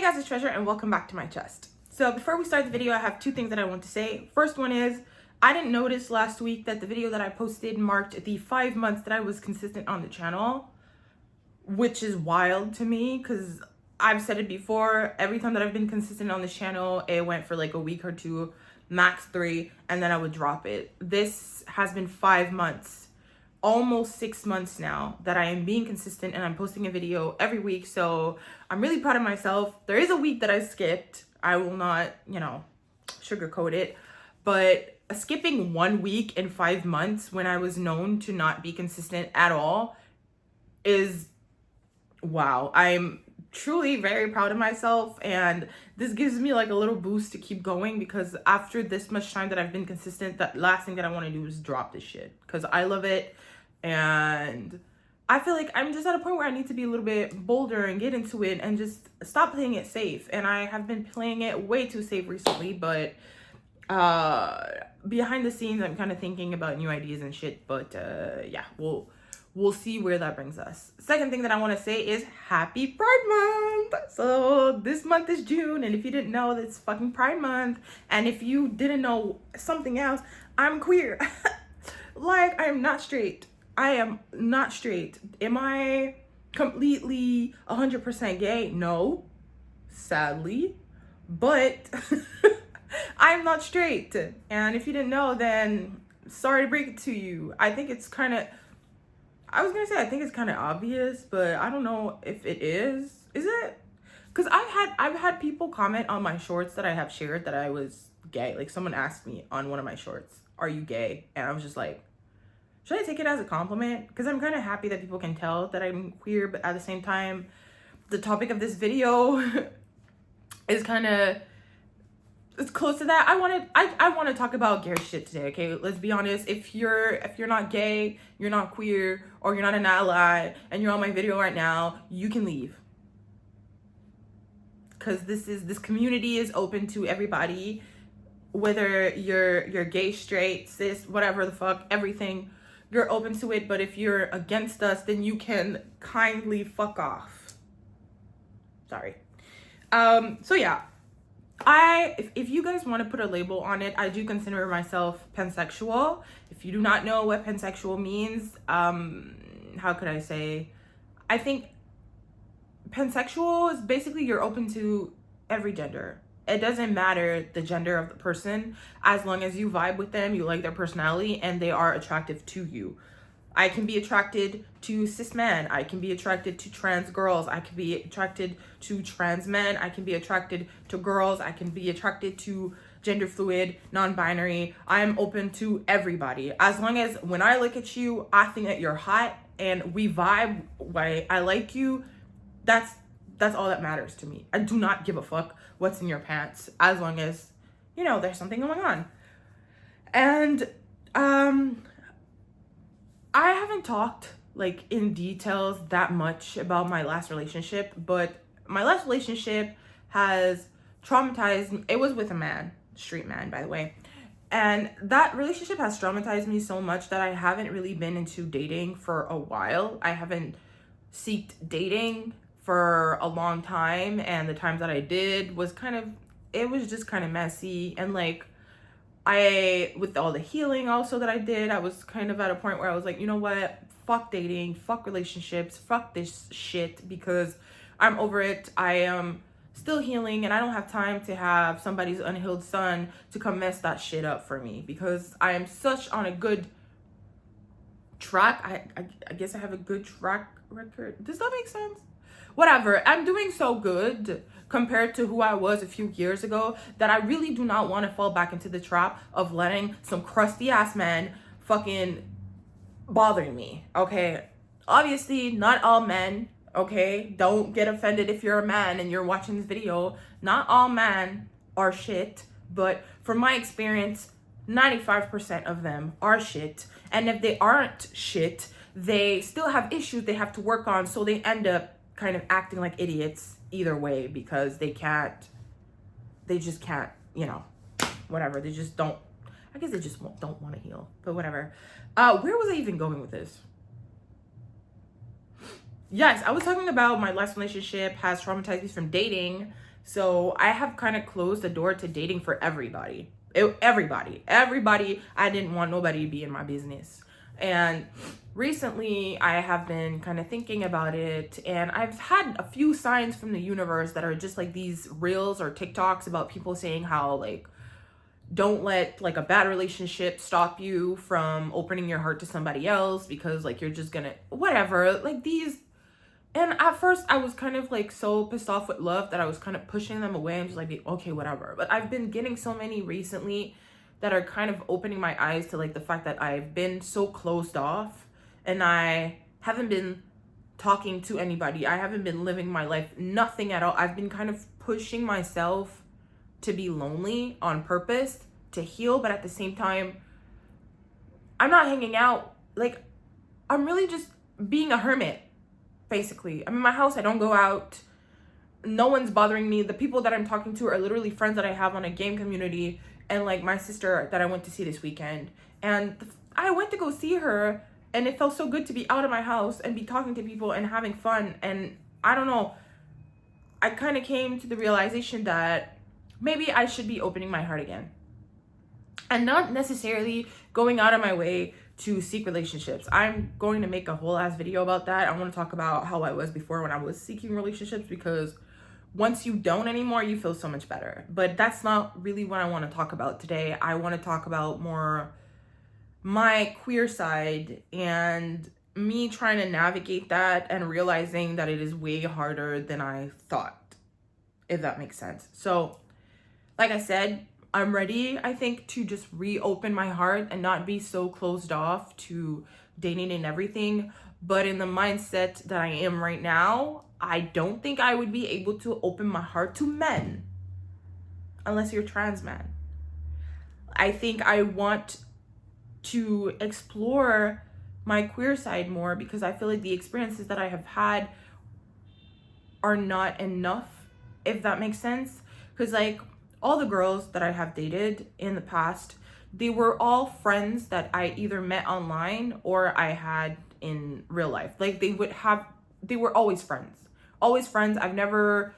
guys, it's Treasure and welcome back to my chest. So before we start the video, I have two things that I want to say. First one is, I didn't notice last week that the video that I posted marked the 5 months that I was consistent on the channel, which is wild to me because I've said it before. Every time that I've been consistent on this channel, it went for like a week or two, max 3, and then I would drop it. This has been 5 months, almost 6 months now that I am being consistent and I'm posting a video every week. So I'm really proud of myself. There is a week that I skipped. I will not, sugarcoat it, but skipping 1 week in 5 months when I was known to not be consistent at all is wow. I'm truly very proud of myself, and this gives me like a little boost to keep going, because after this much time that I've been consistent, the last thing that I want to do is drop this shit because I love it. And I feel like I'm just at a point where I need to be a little bit bolder and get into it and just stop playing it safe. And I have been playing it way too safe recently, but behind the scenes I'm kind of thinking about new ideas and shit. But yeah, we'll see where that brings us. Second thing that I want to say is happy Pride Month. So this month is June, and if you didn't know, that's fucking Pride Month. And if you didn't know something else, I'm queer. Like, I am not straight. I am not straight. Am I completely 100% gay? No, sadly, but I'm not straight. And if you didn't know, then sorry to break it to you. I think it's kind of, I was gonna say I think it's kind of obvious, but I don't know if it is. Is it? Because I've had people comment on my shorts that I have shared that I was gay. Like, someone asked me on one of my shorts, "Are you gay?" And I was just like, should I take it as a compliment? Because I'm kind of happy that people can tell that I'm queer, but at the same time, the topic of this video is kind of, it's close to that. I want to talk about gay shit today, okay? Let's be honest. If you're not gay, you're not queer, or you're not an ally, and you're on my video right now, you can leave. Because this community is open to everybody, whether you're gay, straight, cis, whatever the fuck, everything. You're open to it. But if you're against us, then you can kindly fuck off. Sorry. So yeah, if you guys want to put a label on it, I do consider myself pansexual. If you do not know what pansexual means, how could I say? I think pansexual is basically you're open to every gender. It doesn't matter the gender of the person, as long as you vibe with them, you like their personality, and they are attractive to you. I can be attracted to cis men. I can be attracted to trans girls. I can be attracted to trans men. I can be attracted to girls. I can be attracted to gender fluid, non-binary. I am open to everybody. As long as when I look at you, I think that you're hot and we vibe, I like you, that's all that matters to me. I do not give a fuck what's in your pants, as long as, there's something going on. And I haven't talked like in details that much about my last relationship, but my last relationship has traumatized me. It was with a man, straight man, by the way. And that relationship has traumatized me so much that I haven't really been into dating for a while. I haven't sought dating for a long time, and the times that I did was just kind of messy. And like, with all the healing also that I did, I was kind of at a point where I was like, you know what, fuck dating, fuck relationships, fuck this shit, because I'm over it. I am still healing, and I don't have time to have somebody's unhealed son to come mess that shit up for me, because I am such on a good track. I guess I have a good track record. Does that make sense? Whatever, I'm doing so good compared to who I was a few years ago that I really do not want to fall back into the trap of letting some crusty ass man fucking bothering me, okay? Obviously, not all men, okay? Don't get offended if you're a man and you're watching this video. Not all men are shit, but from my experience, 95% of them are shit. And if they aren't shit, they still have issues they have to work on, so they end up kind of acting like idiots either way, because they just can't, whatever. They just don't, I guess they just don't want to heal, but whatever. Where was I even going with this? Yes, I was talking about my last relationship has traumatized me from dating So I have kind of closed the door to dating for everybody. Everybody. I didn't want nobody to be in my business. And recently I have been kind of thinking about it, and I've had a few signs from the universe that are just like these reels or TikToks about people saying how like, don't let like a bad relationship stop you from opening your heart to somebody else, because like you're just gonna whatever, like these. And at first I was kind of like so pissed off with love that I was kind of pushing them away and just like, okay, whatever. But I've been getting so many recently that are kind of opening my eyes to like the fact that I've been so closed off, and I haven't been talking to anybody. I haven't been living my life, nothing at all. I've been kind of pushing myself to be lonely on purpose to heal, but at the same time, I'm not hanging out. Like, I'm really just being a hermit, basically. I'm in my house. I don't go out. No one's bothering me. The people that I'm talking to are literally friends that I have on a game community, and like my sister that I went to see this weekend. And I went to go see her, and it felt so good to be out of my house and be talking to people and having fun. And I don't know, I kind of came to the realization that maybe I should be opening my heart again, and not necessarily going out of my way to seek relationships. I'm going to make a whole ass video about that. I want to talk about how I was before when I was seeking relationships, because once you don't anymore, you feel so much better. But that's not really what I want to talk about today. I want to talk about more my queer side and me trying to navigate that and realizing that it is way harder than I thought, if that makes sense. So, like I said, I'm ready, I think, to just reopen my heart and not be so closed off to dating and everything. But in the mindset that I am right now, I don't think I would be able to open my heart to men unless you're trans man. I think I want to explore my queer side more, because I feel like the experiences that I have had are not enough, if that makes sense. Because like, all the girls that I have dated in the past, they were all friends that I either met online or I had in real life. Like they were always friends. Always friends. I've never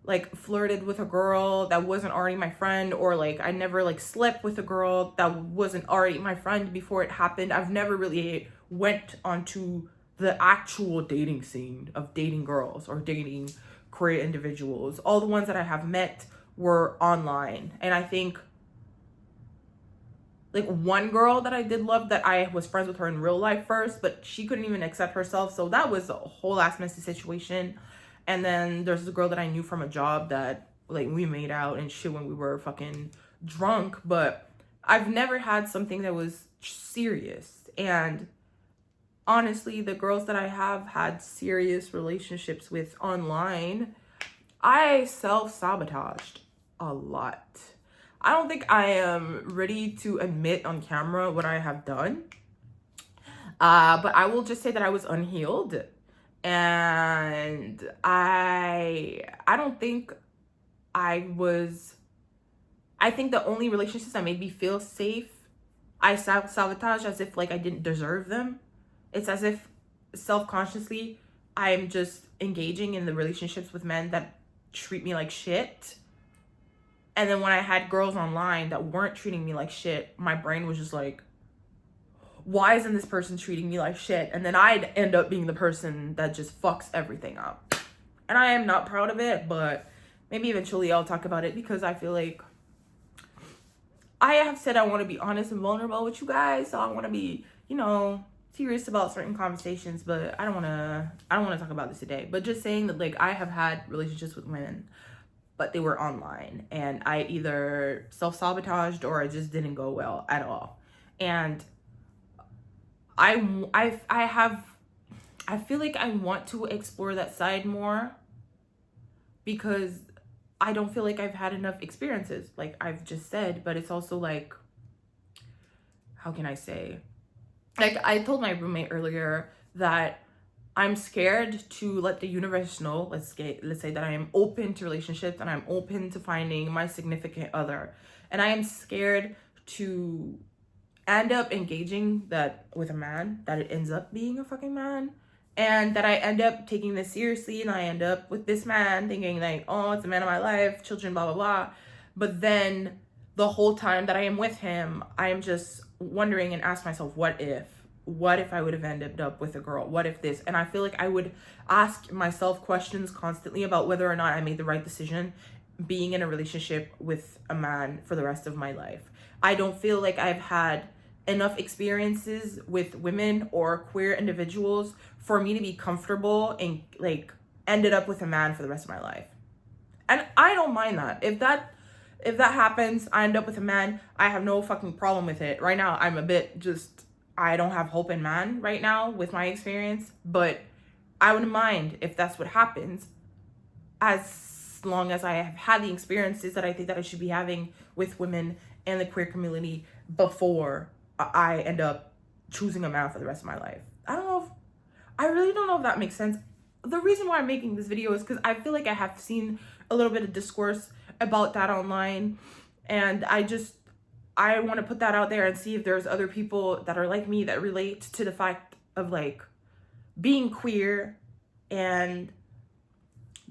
like flirted with a girl that wasn't already my friend, or like I never like slept with a girl that wasn't already my friend before it happened. I've never really went onto the actual dating scene of dating girls or dating queer individuals. All the ones that I have met were online. And I think like one girl that I did love, that I was friends with her in real life first, but she couldn't even accept herself, so that was a whole ass messy situation. And then there's a girl that I knew from a job that like we made out and shit when we were fucking drunk, but I've never had something that was serious. And honestly, the girls that I have had serious relationships with online, I self-sabotaged a lot. I don't think I am ready to admit on camera what I have done. But I will just say that I was unhealed. And I don't think I think the only relationships that made me feel safe, I sabotage as if like I didn't deserve them. It's as if self-consciously I'm just engaging in the relationships with men that treat me like shit. And then when I had girls online that weren't treating me like shit, my brain was just like, why isn't this person treating me like shit? And then I'd end up being the person that just fucks everything up. And I am not proud of it, but maybe eventually I'll talk about it, because I feel like I have said I want to be honest and vulnerable with you guys. So I want to be, you know, serious about certain conversations, but I don't want to talk about this today. But just saying that like I have had relationships with women, but they were online, and I either self-sabotaged or I just didn't go well at all. And I feel like I want to explore that side more, because I don't feel like I've had enough experiences, like I've just said. But it's also like, how can I say? Like I told my roommate earlier that I'm scared to let the universe know, let's say that I am open to relationships and I'm open to finding my significant other. And I am scared to end up engaging that with a man, that it ends up being a fucking man, and that I end up taking this seriously, and I end up with this man thinking like, oh, it's the man of my life, children, blah blah blah. But then the whole time that I am with him, I am just wondering and ask myself, what if I would have ended up with a girl? What if this? And I feel like I would ask myself questions constantly about whether or not I made the right decision being in a relationship with a man for the rest of my life. I don't feel like I've had enough experiences with women or queer individuals for me to be comfortable and like ended up with a man for the rest of my life. And I don't mind that. If that happens, I end up with a man, I have no fucking problem with it. Right now, I'm a bit just, I don't have hope in man right now with my experience, but I wouldn't mind if that's what happens, as long as I have had the experiences that I think that I should be having with women and the queer community before I end up choosing a man for the rest of my life. I really don't know if that makes sense. The reason why I'm making this video is because I feel like I have seen a little bit of discourse about that online, and I want to put that out there and see if there's other people that are like me that relate to the fact of like being queer and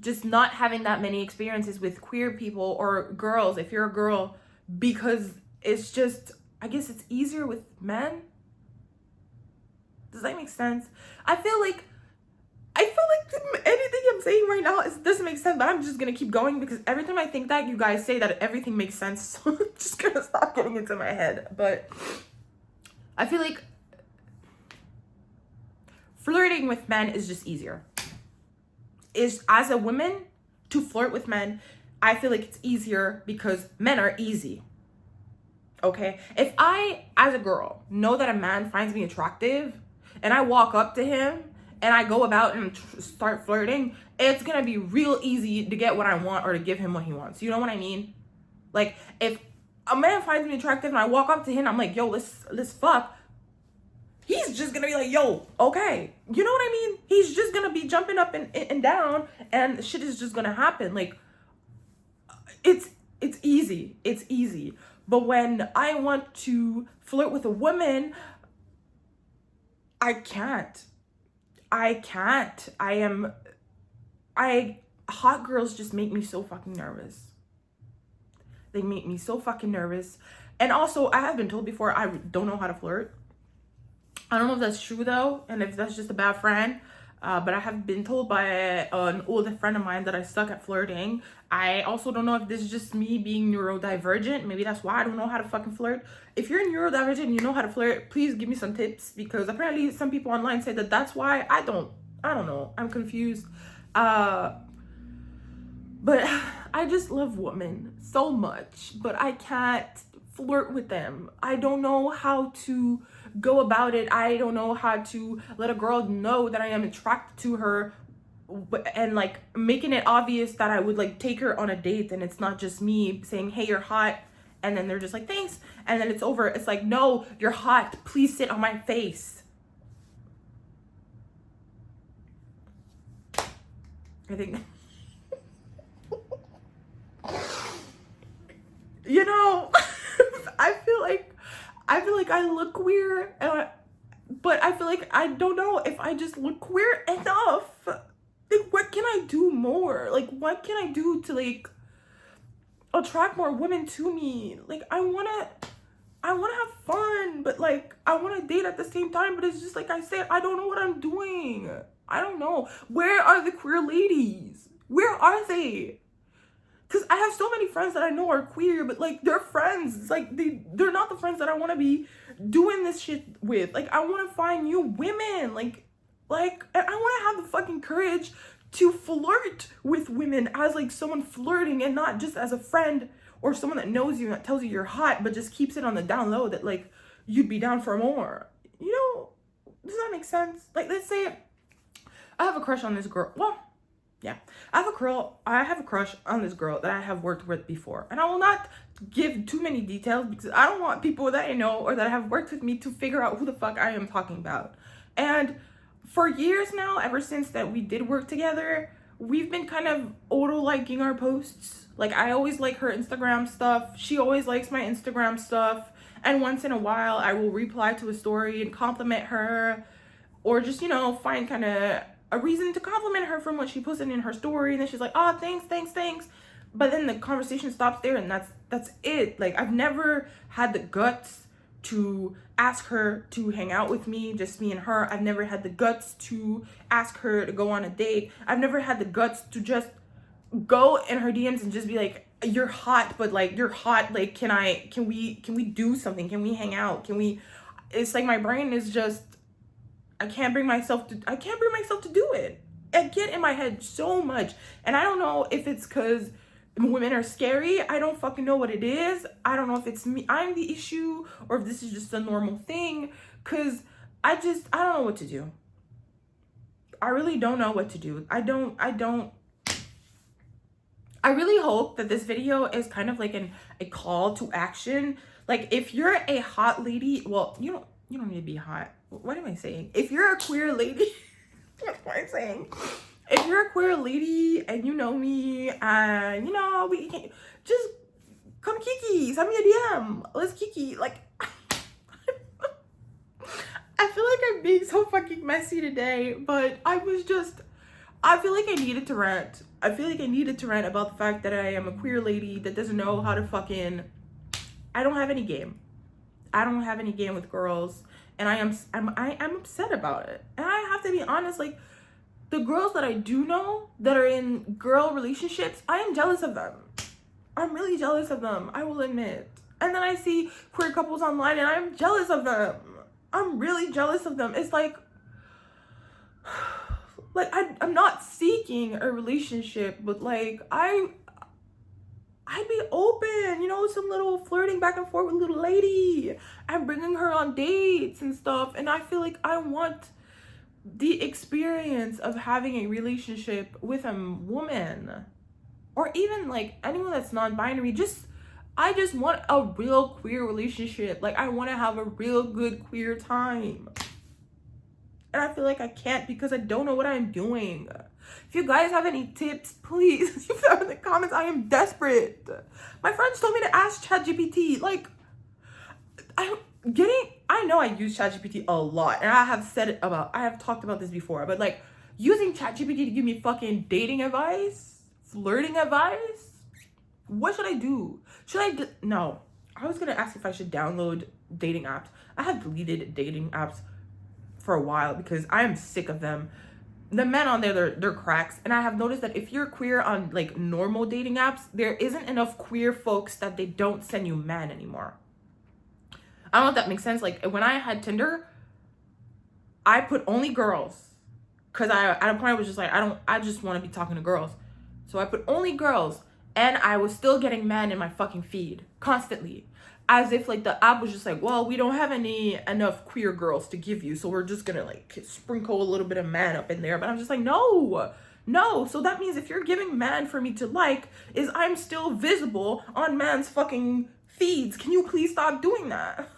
just not having that many experiences with queer people or girls, if you're a girl, because it's just, I guess it's easier with men. Does that make sense? I feel like anything I'm saying right now doesn't make sense, but I'm just gonna keep going because every time I think that, you guys say that everything makes sense, so I'm just gonna stop getting into my head. But I feel like flirting with men is just easier. As a woman, to flirt with men, I feel like it's easier because men are easy. Okay? If I, as a girl, know that a man finds me attractive and I walk up to him and I go about and start flirting, it's gonna be real easy to get what I want or to give him what he wants. You know what I mean? Like, if a man finds me attractive and I walk up to him, I'm like, yo, let's fuck. He's just gonna be like, yo, okay. You know what I mean? He's just gonna be jumping up and down, and shit is just gonna happen. Like, it's easy. It's easy. But when I want to flirt with a woman, I can't. Hot girls just make me so fucking nervous. They make me so fucking nervous. And also, I have been told before, I don't know how to flirt. I don't know if that's true though, and if that's just a bad friend, but I have been told by an older friend of mine that I suck at flirting. I also don't know if this is just me being neurodivergent. Maybe that's why I don't know how to fucking flirt. If you're neurodivergent and you know how to flirt, please give me some tips, because apparently some people online say that that's why. I don't know. I'm confused. But I just love women so much, but I can't flirt with them. I don't know how to go about it. I don't know how to let a girl know that I am attracted to her, and like making it obvious that I would like take her on a date, and it's not just me saying, hey, you're hot, and then they're just like, thanks, and then it's over. It's like, no, you're hot, please sit on my face. I think you know, I feel like I look queer, but I feel like I don't know if I just look queer enough. Like, what can I do more? Like, what can I do to like attract more women to me? Like, I wanna have fun, but like I wanna date at the same time. But it's just like I said, I don't know what I'm doing. I don't know. Where are the queer ladies? Where are they? Because I have so many friends that I know are queer, but like they're friends. It's like they're not the friends that I want to be doing this shit with. Like, I want to find new women. Like I want to have the fucking courage to flirt with women as like someone flirting, and not just as a friend or someone that knows you and that tells you you're hot, but just keeps it on the down low that like you'd be down for more. You know, does that make sense? Like, let's say I have a crush on this girl. Well, yeah, I have a crush on this girl that I have worked with before. And I will not give too many details because I don't want people that I know or that have worked with me to figure out who the fuck I am talking about. And for years now, ever since that we did work together, we've been kind of auto-liking our posts. Like, I always like her Instagram stuff. She always likes my Instagram stuff. And once in a while, I will reply to a story and compliment her. or just, you know, find kind of a reason to compliment her from what she posted in her story, and then she's like, oh, thanks, but then the conversation stops there, and that's it. Like, I've never had the guts to ask her to hang out with me, just me and her. I've never had the guts to ask her to go on a date. I've never had the guts to just go in her DMs and just be like, you're hot, but like, you're hot, like, can we do something? Can we hang out? It's like my brain is just, I can't bring myself to do it. I get in my head so much, and I don't know if it's because women are scary. I don't fucking know what it is. I don't know if it's me, I'm the issue, or if this is just a normal thing, because I don't know what to do. I really don't know what to do. I really hope that this video is kind of like a call to action. Like, if you're a hot lady, well, you don't need to be hot. What am I saying? If you're a queer lady, that's what I'm saying. If you're a queer lady and you know me, and you know, we can just come kiki, send me a DM. Let's kiki. Like, I feel like I'm being so fucking messy today, but I feel like I needed to rant. I feel like I needed to rant about the fact that I am a queer lady that doesn't know how to fucking, I don't have any game. I don't have any game with girls, and I'm upset about it. And I have to be honest, like, the girls that I do know that are in girl relationships, I am jealous of them. I'm really jealous of them, I will admit. And then I see queer couples online and I'm jealous of them. I'm really jealous of them. It's like I'm not seeking a relationship, but like I'd be open, you know, some little flirting back and forth with little lady. I'm bringing her on dates and stuff, and I feel like I want the experience of having a relationship with a woman, or even like anyone that's non-binary. I just want a real queer relationship. Like, I want to have a real good queer time, and I feel like I can't because I don't know what I'm doing. If you guys have any tips, please leave them in the comments. I am desperate. My friends told me to ask ChatGPT. Like, I know I use ChatGPT a lot, and I have talked about this before, but like, using ChatGPT to give me fucking dating advice, flirting advice, what should I do? No, I was gonna ask if I should download dating apps. I have deleted dating apps for a while because I am sick of them. The men on there, they're cracks, and I have noticed that if you're queer on like normal dating apps, there isn't enough queer folks that they don't send you men anymore. I don't know if that makes sense. Like, when I had Tinder, I put only girls, because at a point I was just like, I just want to be talking to girls. So I put only girls, and I was still getting men in my fucking feed constantly, as if like the app was just like, well, we don't have enough queer girls to give you, so we're just gonna like sprinkle a little bit of man up in there. But I'm just like, no. So that means if you're giving man for me to like, is I'm still visible on man's fucking feeds. Can you please stop doing that?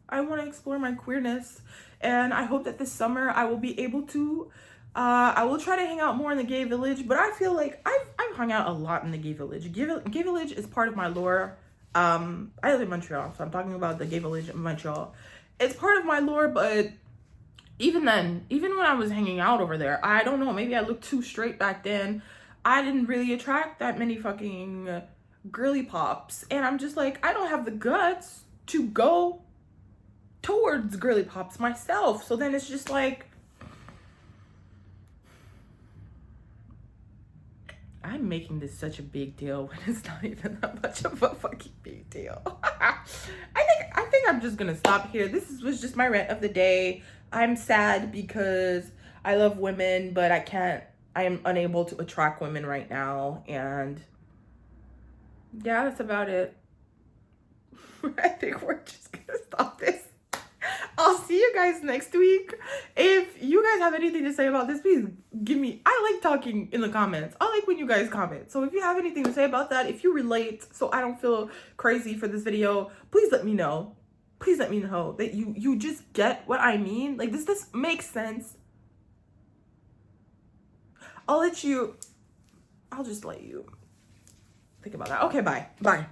I want to explore my queerness, and I hope that this summer I will be able to. I will try to hang out more in the gay village, but I feel like I've hung out a lot in the gay village. Gay village is part of my lore. I live in Montreal, so I'm talking about the gay village in Montreal. It's part of my lore, but even then, even when I was hanging out over there, I don't know, maybe I looked too straight back then. I didn't really attract that many fucking girly pops, and I'm just like, I don't have the guts to go towards girly pops myself. So then it's just like, I'm making this such a big deal when it's not even that much of a fucking big deal. I think I'm just gonna stop here. Was just my rant of the day. I'm sad because I love women, but I am unable to attract women right now, and yeah, that's about it. I think we're just gonna stop this. I'll see you guys next week. If you guys have anything to say about this, please I like talking in the comments. I like when you guys comment. So if you have anything to say about that, if you relate, so I don't feel crazy for this video, please let me know. Please let me know that you just get what I mean. Like, does this make sense? I'll just let you think about that. Okay, bye.